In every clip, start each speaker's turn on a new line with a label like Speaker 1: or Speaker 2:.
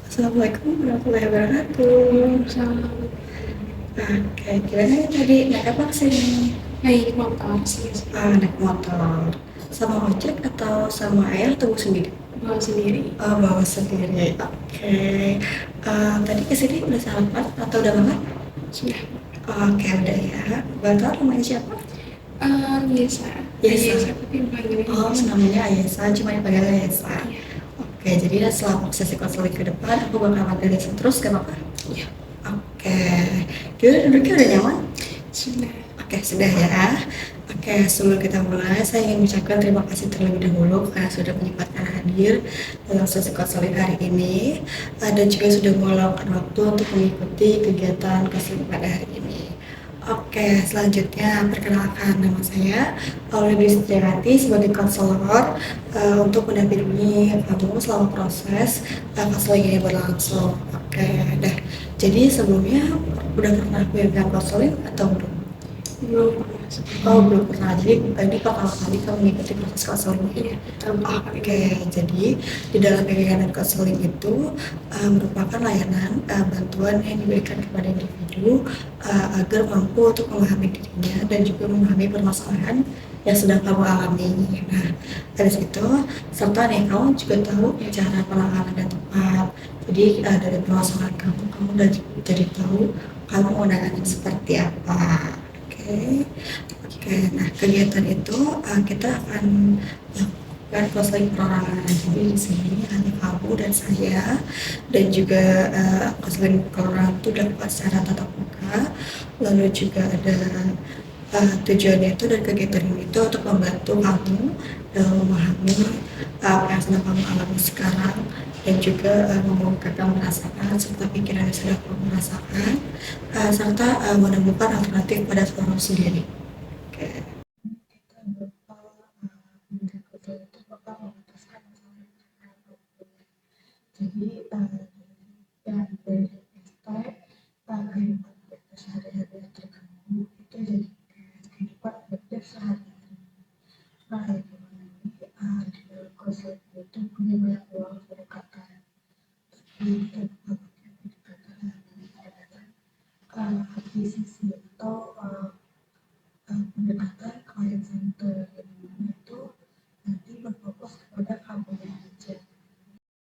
Speaker 1: Assalamualaikum warahmatullahi wabarakatuh. Oke, gimana tadi naik apa kesini?
Speaker 2: Naik motor sih,
Speaker 1: Naik motor. Sama ojek atau sama ayah atau sendiri?
Speaker 2: bawa sendiri.
Speaker 1: Bawa sendiri. Oke. Tadi kesini udah sarapan atau udah makan?
Speaker 2: Sudah.
Speaker 1: Oke, udah ya. Bantu namanya siapa?
Speaker 2: Biasa.
Speaker 1: Yesa.
Speaker 2: Tapi panggilnya
Speaker 1: Namanya Ayesa, cuma dipanggil Ayesa.
Speaker 2: Iya.
Speaker 1: Oke, jadi selama sesi konseling ke depan, aku bakal manggil Yesa terus, gak apa-apa?
Speaker 2: Iya.
Speaker 1: Oke. Gimana duduknya udah nyaman?
Speaker 2: Sudah.
Speaker 1: Oke, sudah ya. Oke, sebelum kita mulai, saya ingin mengucapkan terima kasih terlebih dahulu karena sudah menyempatkan hadir dalam sesi konseling hari ini dan juga sudah meluangkan waktu untuk mengikuti kegiatan konseling pada hari ini. Oke, selanjutnya perkenalkan nama saya Aulia Setiawati sebagai konselor untuk mendampingi kamu selama proses konseling ini berlangsung. Oke, dah. Jadi sebelumnya udah pernah melakukan konseling atau belum?
Speaker 2: Belum pernah.
Speaker 1: Belum pernah. Jadi ini pertama kali kamu mengikuti proses konseling ini. Oke, jadi di dalam kegiatan konseling itu merupakan layanan bantuan yang diberikan kepada individu agar mampu untuk memahami dirinya dan juga memahami permasalahan yang sedang kamu alami. Nah, dari situ serta nih kamu juga tahu cara penanganan yang tepat. Jadi dari permasalahan kamu udah jadi tahu kamu mau menangani seperti apa. Oke, nah kegiatan itu kita akan lakukan konseling perorangan. Jadi di sini hanya kamu dan saya dan juga konseling perorangan itu dilakukan secara tatap muka. Lalu juga ada tujuannya itu dan kegiatan ini itu untuk membantu kamu dalam memahami apa yang sedang kamu alami sekarang dan juga mengungkapkan kamu merasakan serta pikiran yang sudah kamu rasakan serta menemukan alternatif pada kamu sendiri. Oke. Jadi yang dari step kehidupan sehari-hari terganggu itu jadi kehidupan aktif sehari-hari. Nah, di dalam konseling itu punya banyak ruang pendekatan. Itu pendekatan akuisisi atau pendekatan client center yang mana itu nanti berfokus kepada kamu aja.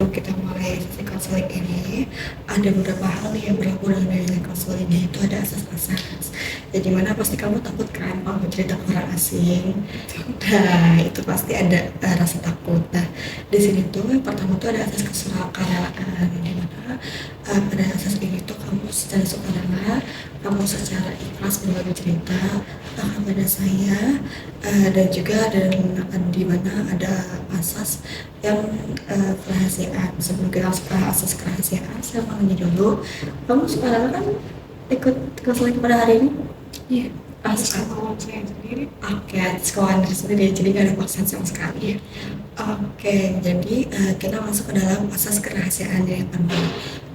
Speaker 1: Kita mulai sesi konseling ini ada beberapa hal yang berlaku dalam konseling, yaitu ada asas-asas ya, dimana pasti kamu takut kan kalau bercerita ke orang asing. Nah, itu pasti ada rasa takut. Nah, di sini tuh yang pertama tuh ada asas kesukaraan, dimana pada asas ini tuh kamu secara sukarela, kamu secara ikhlas berbagi cerita kepada saya dan juga ada di mana ada asas yang kerahasiaan. Sebelum kita asas kerahasiaan, saya mau nanya dulu, kamu sekarang kan ikut konseling pada hari ini?
Speaker 2: Iya. Sama saya sendiri.
Speaker 1: Oke, sekolah sendiri, jadi nggak ada paksaan sama sekali ya. Oke, jadi kita masuk ke dalam asas kerahasiaan yang pertama.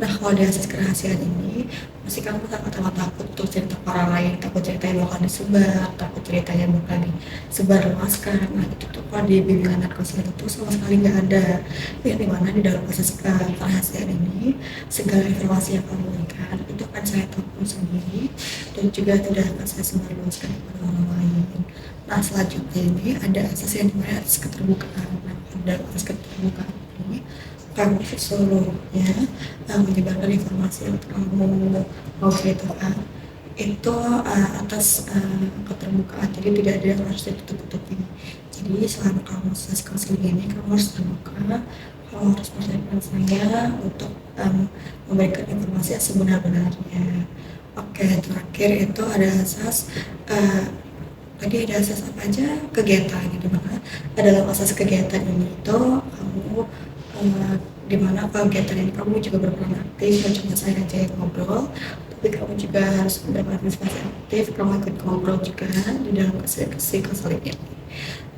Speaker 1: Nah, kalau di asas kerahasiaan ini, pasti kamu takut untuk cerita ke orang lain, takut ceritanya bakal disebar, takut ceritanya bakal disebar luaskan. Nah, itu tuh kalau di bimbingan narkotika itu sama sekali nggak ada. Yang dimana di dalam asas kerahasiaan ini, segala informasi yang kamu berikan itu akan saya tampung sendiri dan juga tidak akan saya sebarluaskan kepada orang lain. Nah, selanjutnya ini ada asas yang dimana asas keterbukaan. Nah, dalam asas keterbukaan ini kamu seluruhnya menyebarkan informasi yang kamu mau ceritakan itu atas keterbukaan, jadi tidak ada yang harus ditutup-tutupi. Jadi selama kamu proses konseling ini kamu harus terbuka, kamu harus percayakan saya untuk memberikan informasi yang sebenar-benarnya. Oke, terakhir itu ada asas tadi ada asas apa aja, kegiatan, di mana dalam asas kegiatan ini itu kamu di mana kegiatan ini kamu juga berperan aktif, dan cuma saya aja yang ngobrol, tapi kamu juga harus berpartisipasi aktif, kamu ikut ngobrol juga di dalam sesi konseling ini.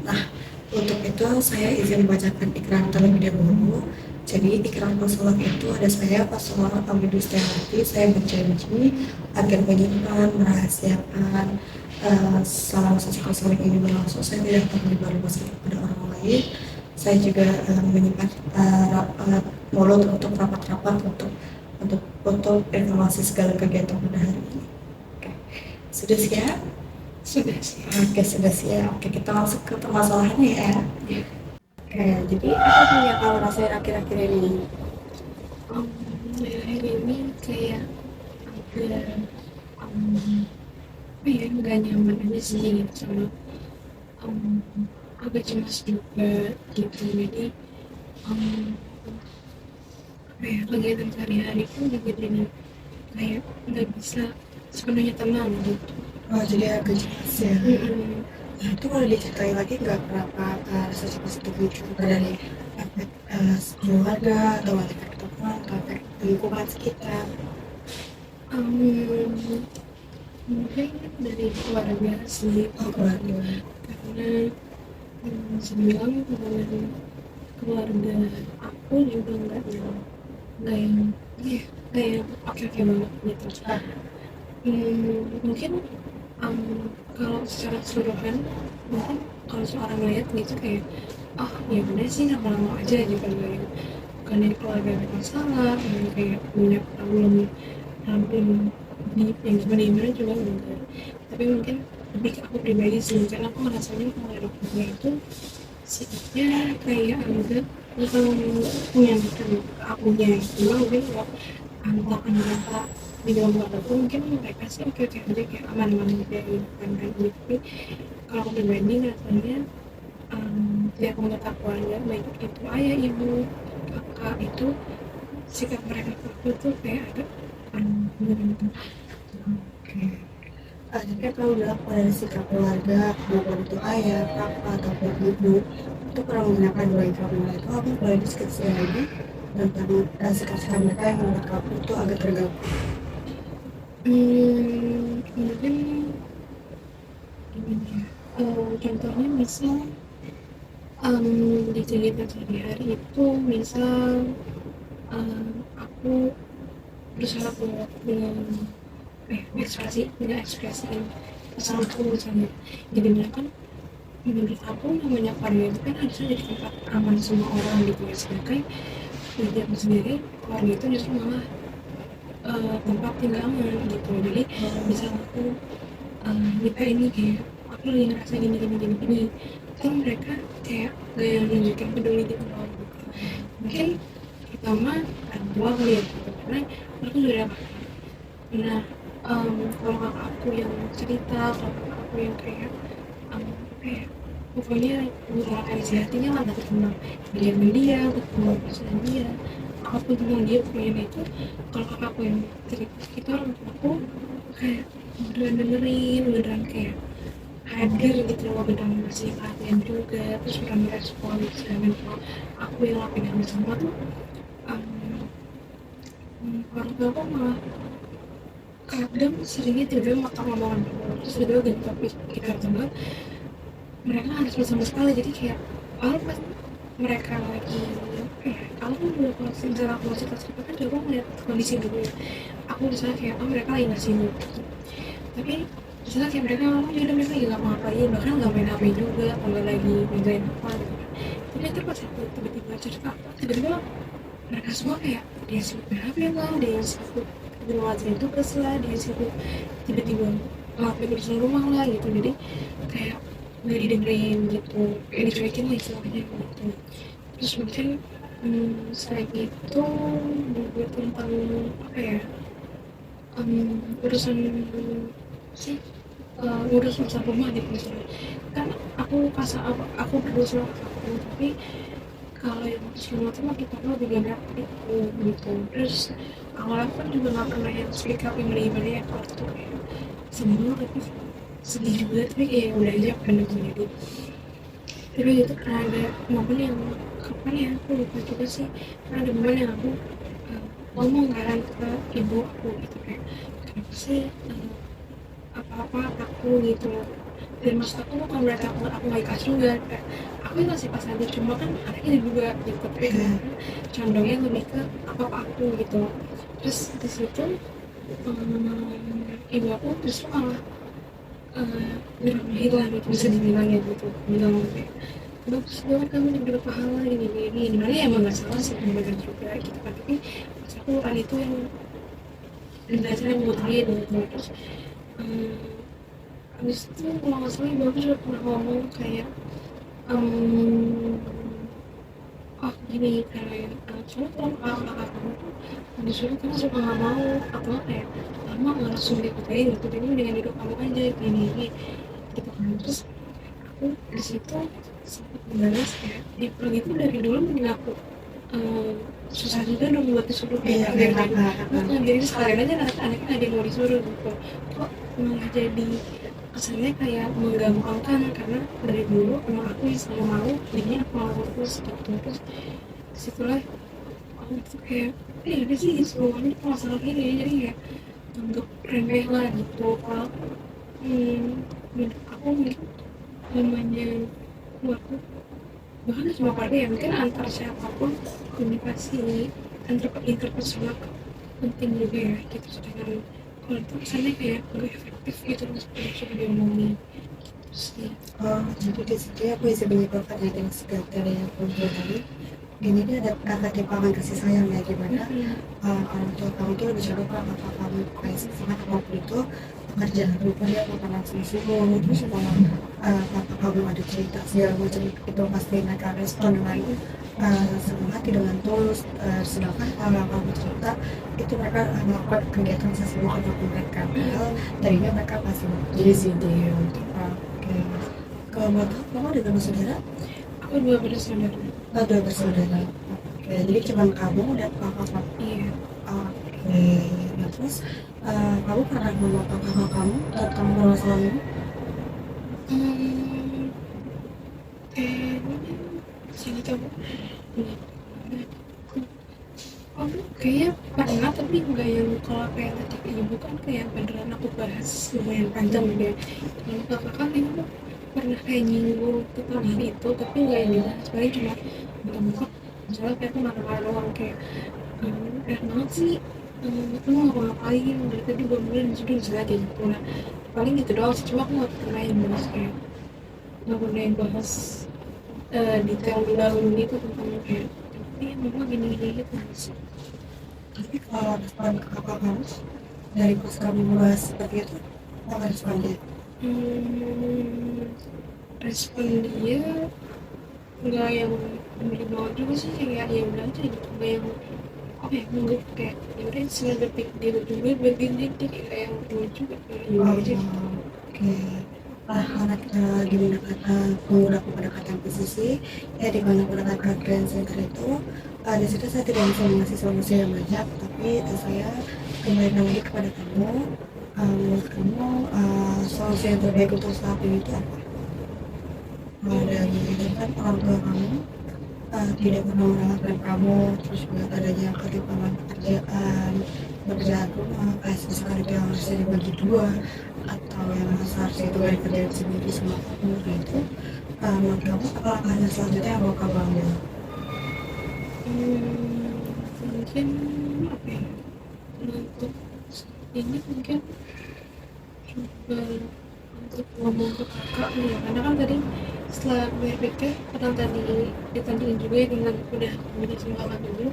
Speaker 1: Nah, untuk itu saya izin membacakan ikrar terlebih dahulu. Jadi ikrar konselor itu ada saya konselor Audiustiarti, saya berjanji akan menyimpan, merahasiakan selama sesi konseling ini berlangsung. Saya tidak akan menyebarluaskan kepada orang lain. Saya juga menyimpan mulut untuk rapat-rapat untuk informasi segala kegiatan pada hari ini. Oke. Sudah siap?
Speaker 2: Sudah sih.
Speaker 1: Oke, sudah siap. Oke, kita masuk ke permasalahannya ya.
Speaker 2: Ya.
Speaker 1: Oke, jadi apa tuh yang kamu rasain akhir-akhir ini?
Speaker 2: Akhir ini kayak agak apa ya, nggak nyaman aja sih gitu, sama agak cemas juga gitu. Jadi apa ya, kegiatan sehari-hari pun juga jadi kayak nggak bisa sepenuhnya tenang gitu.
Speaker 1: Oh, jadi agak cemas ya. Nah, itu boleh diceritain lagi nggak berapa rasa cemas itu muncul dari efek keluarga atau efek teman atau efek lingkungan sekitar?
Speaker 2: Mungkin dari keluarga sih,
Speaker 1: Oh, keluarga.
Speaker 2: karena sebilang hubungan keluarga aku juga nggak yang iya, nggak yang oke-oke banget gitu. Mungkin kalau secara keseluruhan, mungkin kalau seorang lihat gitu kayak ya udah sih, normal-normal aja gitu, bukan dari keluarga ada masalah, yang kayak punya problem yang gimana juga enggak. Tapi mungkin lebih ke aku pribadi sih, karena aku merasanya kalau ada keluarga itu sikapnya kayak agak menyenangkan akunya gitu. Mungkin kalau anggota di dalam keluarga aku mungkin mereka sih oke-oke aja, kayak aman-aman aja gitu kan. Tapi kalau aku pribadi rasanya tiap anggota keluarga, baik itu ayah, ibu, kakak, itu sikap mereka ke aku tuh kayak agak menyenangkan.
Speaker 1: Oke. Tapi kan kamu bilang pada sikap keluarga, baik itu ayah, kakak, ataupun ibu, itu kurang menyenangkan bagi kamu. Itu aku boleh diskusi lagi tentang sikap-sikap mereka yang menurut kamu itu agak terganggu.
Speaker 2: Mungkin gimana ya? Contohnya misal di kegiatan sehari-hari itu, misal aku berusaha dengan ekspresiin pasanganku misalnya. Jadi mereka kan, menurut aku namanya keluarga itu kan harusnya jadi tempat aman semua orang gitu ya, sedangkan bagi aku sendiri keluarga itu justru malah tempat tinggal aman gitu. Jadi misal aku nikah ini kayak aku lagi ngerasa gini, kan mereka kayak gak yang nunjukin peduli gitu loh gitu. Mungkin pertama orang tua kali ya gitu, karena aku sudah ada kakak. Nah, kalau kakak aku yang cerita, kalau kakak aku yang kayak pokoknya mengutarakan isi hatinya lah, gak ketemu media, ketemu perasaan dia, apapun tentang dia pokoknya. Nah itu kalau kakak aku yang cerita, itu orang tua aku kayak beneran dengerin, beneran kayak hadir gitu loh, beneran ngasih perhatian juga, terus beneran merespon. Sedangkan kalau aku yang lakuin yang sama tuh, orang tua aku malah kadang seringnya tiba-tiba makan omongan dulu, terus tiba-tiba ganti topik gitu, atau mereka harus bersama sekali. Jadi kayak pas mereka lagi kalau kan dulu kalau misalnya aku masih pas kan coba ngeliat kondisi dulu ya, aku misalnya kayak mereka lagi nggak sibuk gitu. Tapi misalnya kayak mereka yaudah mereka lagi nggak ngapain, bahkan nggak main HP juga, kalau lagi ngerjain apa gitu kan. Tapi nanti pas aku tiba-tiba cerita apa, tiba-tiba mereka semua kayak dia sibuk main HP lah, dia sibuk ngelakuin tugas lah, dia sibuk tiba-tiba ngelakuin urusan rumah lah gitu. Jadi kayak nggak didengerin gitu, kayak dicuekin lah istilahnya gitu. Terus mungkin selain itu juga tentang apa ya, urusan sih, ngurus urusan rumah gitu misalnya. Kan aku berdua sama kakakku, tapi kalau yang ngurus rumah tuh makin kakak lebih banyak gitu. Terus awalnya kan juga nggak pernah yang speak up yang gimana ya, kalau tuh kayak semua, tapi sedih juga, tapi kayak udah aja pendem sendiri. Tapi itu pernah ada momen yang kapan ya, aku lupa juga sih, pernah ada momen yang aku ngomong kan ke ibu aku gitu, kayak kenapa sih apa-apa aku gitu. dan maksud aku bukan berarti aku nggak ikhlas juga, kayak aku ikhlas pas aja, cuma kan anaknya juga gitu, tapi kadang condongnya lebih ke apa aku gitu. Terus di situ ibu aku justru malah nyerahin lah gitu, bisa dibilang ya gitu, bilang kayak bagus banget kamu dapat pahala gini dimana ya emang nggak salah sih, bener juga gitu kan, tapi pas aku kan itu yang belajarnya muterin gitu. Terus habis itu kalau nggak salah ibu aku juga pernah ngomong kayak oh gini kayak coba tolong kakak kamu tuh disuruh karena suka nggak mau atau kayak lama nggak langsung diikutin gitu, jadi dengan hidup kamu aja gini gitu kan. Terus aku di situ sempat membalas kayak di pergi itu dari dulu mending aku susah juga dong buat disuruh kayak jadi sekalian aja anaknya ada yang mau disuruh gitu, kok malah jadi kesannya kayak menggampangkan karena dari dulu emang aku yang selalu mau, jadinya aku mau terus gitu. Terus disitulah aku tuh kayak ada sih semuanya itu masalah ini, jadi kayak anggap remeh lah gitu. Kalau aku namanya keluarga, bahkan cuma keluarga ya, mungkin antar siapapun komunikasi interpersonal penting juga ya gitu. Sedangkan kalau itu kesannya kayak gak efektif gitu loh seperti sudah diomongin gitu sih.
Speaker 1: Jadi di situ aku bisa menyimpulkan ya dengan segala dari yang aku bilang tadi, ini dia ada kata timpangan kasih sayang ya, gimana orang tua kamu itu lebih condong ke kakak kamu kayak sangat apapun itu pekerjaan lupa dia makan langsung suruh, terus kalau kakak kamu ada cerita segala macam itu pasti mereka respon dengan senang hati dengan tulus, sedangkan kalau kamu cerita itu mereka melakukan kegiatan sesuatu untuk mereka, padahal tadinya mereka masih busy dia. Oke, kalau kamu ada berapa saudara?
Speaker 2: Aku dua bersaudara.
Speaker 1: Dua bersaudara. Oke, jadi cuma kamu dan kakak kamu.
Speaker 2: Iya.
Speaker 1: Oke, nah terus kamu pernah memotong kakak kamu tentang masalahmu?
Speaker 2: Sini tahu. Aku kayaknya pernah, tapi nggak yang kalau kayak tadi ibu kan kayak beneran aku bahas lumayan panjang gitu ya. Kalau kakak kan itu pernah kayak nyinggung tentang hal itu, tapi nggak yang dibahas, paling cuma bentuk misalnya kayak aku marah-marah doang kayak banget sih, lu ngapa-ngapain dari tadi bangunin sudah misalnya kayak gitu. Nah paling gitu doang sih, cuma aku nggak pernah yang bahas kayak nggak pernah yang bahas detail mendalam gitu tentang kayak ini mama gini gitu sih.
Speaker 1: Tapi kalau respon kakak kamu dari pas kamu membahas seperti itu, apa respon dia?
Speaker 2: Respon dia nggak yang bener banget juga sih, kayak ya udah aja gitu, nggak yang apa ya, nggak kayak ya udah sengaja detik dia juga bagian dia kayak yang berdua juga ya aja gitu.
Speaker 1: Oke. Nah, karena kita menggunakan pendekatan PCC, ya di mana pendekatan Grand Center itu, di situ saya tidak bisa mengasih solusi yang banyak, tapi saya kembali lagi kepada kamu. Menurut kamu solusi yang terbaik untuk saat ini itu apa? Dan itu kan orang tua kamu tidak pernah merawatkan kamu, terus juga adanya ketimpangan pekerjaan rumah, kayak misalkan itu yang harusnya dibagi dua, atau yang seharusnya itu gak dikerjain sendiri sama kamu, itu menurut kamu apa langkahnya selanjutnya yang mau kamu ambil?
Speaker 2: Mungkin apa ya, untuk ini mungkin coba untuk ngomong ke kakak ya, karena kan tadi setelah berpikir kadang tadi ditanyain juga ya dengan udah komunikasi sama kakak dulu,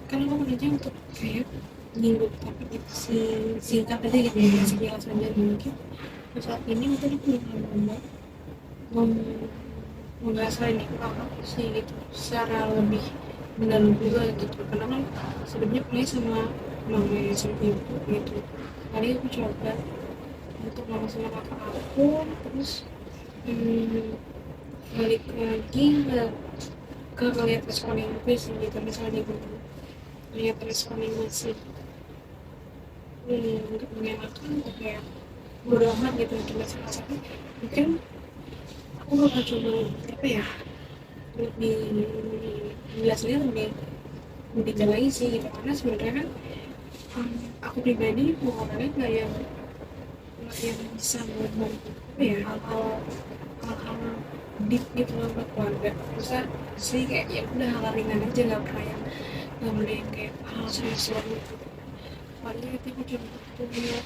Speaker 2: kan aku menanya untuk kayak nyinggung tapi si singkat aja gitu ya, sekilas aja mungkin saat ini mungkin aku ngomong membahas hal ini ke kakak sih gitu secara lebih mendalam juga gitu, karena kan sebelumnya pernah sama mamanya sama ibu gitu. Kali aku coba untuk ngomong sama kakak aku, terus balik lagi ke ngeliat respon yang gue sih gitu, misalnya gue ngeliat respon yang masih nggak mengenakan atau kayak bodo amat gitu, cuma salah mungkin aku bakal coba apa ya, lebih jelasnya lebih lagi sih gitu, karena sebenarnya kan aku pribadi mau orangnya nggak yang bisa ngomong apa ya, hal-hal deep gitu loh buat keluarga. Terus sih kayak ya udah hal ringan aja, nggak pernah yang nggak boleh yang kayak hal serius banget gitu. Paling itu aku cuma punya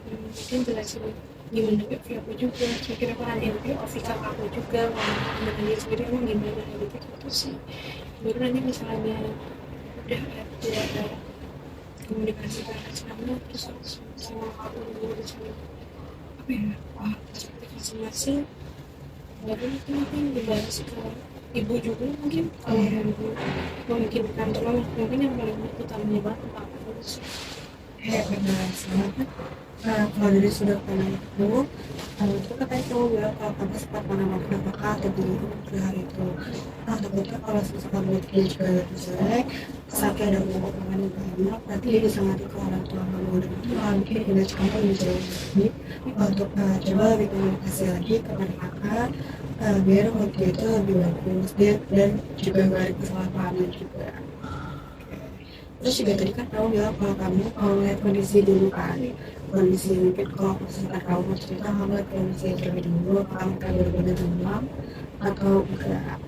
Speaker 2: mungkin jelasin gimana POV aku juga, kira-kira aku nanyain POV kakak aku juga, ngomong dia sendiri emang gimana gitu gitu sih. Baru nanti misalnya udah ada komunikasi ke arah sana, terus aku sama aku di sini apa ya, perspektif masing-masing, baru itu mungkin dibahas ke ibu juga mungkin kalau ibu memungkinkan. Tolong mungkin yang paling utamanya banget tentang aku sih.
Speaker 1: Benar banget. Kalau dari sudut pandang itu katanya kamu bilang kalau kamu sempat menambahkan kakak atau dirimu pada hari itu. Takutnya kalau misalkan moodnya juga lagi jelek, sampai ada omongan yang banyak, nanti dia bisa ngadu ke orang tua kamu. Dan itu mungkin image kamu lebih jauh lagi untuk coba lebih komunikasi lagi kepada kakak, biar moodnya itu lebih bagus dan juga gak ada kesalahpahaman juga. Terus juga tadi kan kamu bilang kalau kamu kalau ngeliat kondisi dulu kan, kondisi mungkin kalau misalkan kamu cerita kamu ngeliat kondisi terlebih dulu, kamu kan benar-benar demam atau enggak.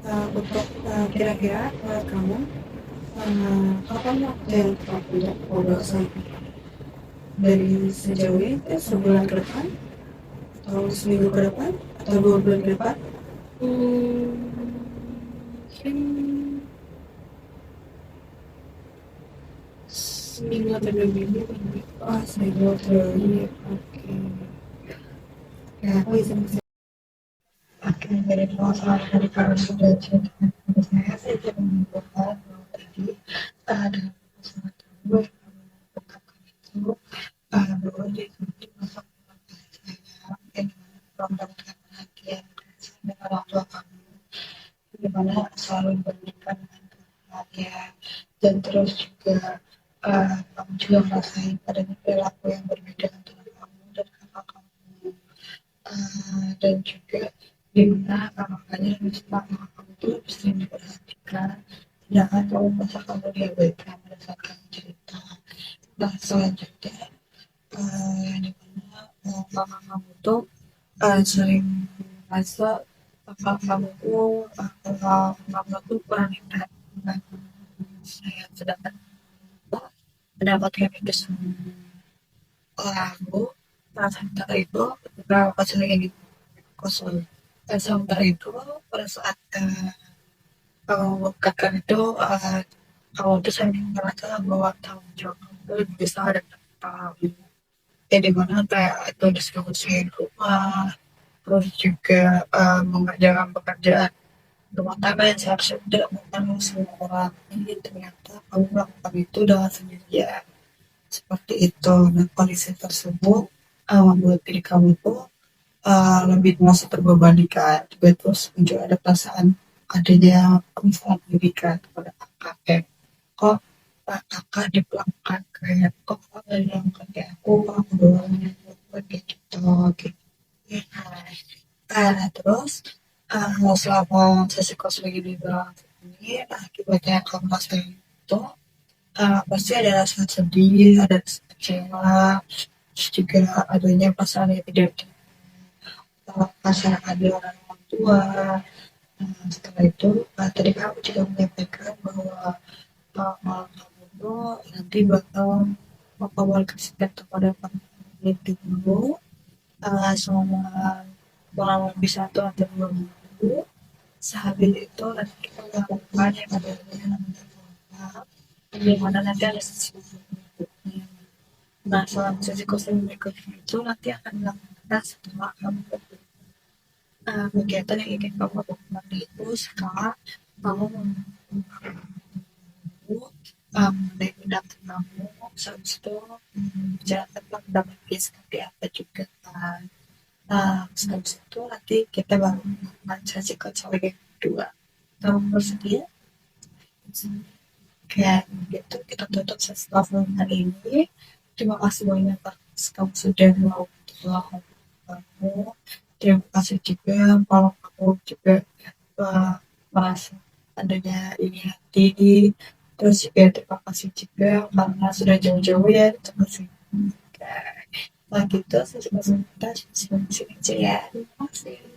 Speaker 1: Nah, untuk kira-kira menurut kamu kapan waktu yang tepat untuk ngobrol sama dari sejauh ini sebulan ke depan atau seminggu ke depan atau 2 bulan ke depan?
Speaker 2: Mungkin seminggu atau 2 minggu kan.
Speaker 1: Seminggu atau 2 minggu. Oke. Ya, aku izin. Oke, jadi kalau soal dari kamu sudah cerita kepada saya jadi menyimpulkan bahwa tadi dalam pasangan kamu yang kamu ungkapkan itu berulang di masa saya yang dimana kamu mendapatkan perhatian dari orang tua kamu, di mana selalu dibandingkan dengan perhatian dan terus juga kamu juga merasakan adanya perilaku yang berbeda antara kamu dan kakak kamu. Dan juga dimana makanya selama kamu tuh lebih sering diperhatikan, sedangkan kamu merasa kamu diabaikan pada saat kamu cerita. Nah selanjutnya yang dimana mama kamu tuh sering merasa kakak kamu tuh kalau kamu tuh kurang dekat dengan saya, sedangkan mendapatkan itu semua. Lalu sementara itu beberapa kali gitu kosong. Dan sementara itu pada saat kakak itu kamu tuh sering merasa bahwa tanggung jawab kamu lebih besar dari kamu. Ya dimana kayak itu distribusiin rumah, terus juga mengerjakan pekerjaan rumah tangga yang seharusnya tidak menanggung semua orang. Ini ternyata kamu melakukan itu dengan sendirian. Seperti itu. Nah kondisi tersebut membuat diri kamu tuh lebih merasa terbebanikan juga, terus muncul ada perasaan adanya perasaan pendidikan kepada kakak kayak kok kakak diperlakukan kayak kok kakak diperlakukan kayak aku doang yang melakukan kayak gitu. Terus selama sesi counseling ini berlangsung ini akibatnya kamu merasa itu pasti ada rasa sedih, ada rasa kecewa, terus juga adanya perasaan yang tidak masyarakat di orang tua. Setelah itu tadi kamu juga menyampaikan bahwa kamu tuh nanti bakal memperkenalkan kepada peneliti dulu selama kurang lebih 1 atau 2 minggu. Sehabis itu nanti kita melakukan yang adanya namanya follow-up, di mana nanti ada sesi berikutnya. Nah selama sesi counseling berikutnya itu nanti akan dilakukan setelah kamu kegiatan yang ingin kamu lakukan itu setelah kamu mengenai pendapat kamu, habis itu bicara tentang pendapatnya seperti apa juga kan. Habis itu nanti kita baru melakukan sesi konseling yang kedua. Kamu bersedia? Kayak gitu kita tutup sesi konseling hari ini. Terima kasih banyak atas kamu sudah mau kamu. Terima kasih juga kalau kamu juga merasa adanya ini hati. Terus juga terima kasih juga karena sudah jauh-jauh ya. Terima kasih. Wah gitu, saya juga minta sini ya. Terima kasih.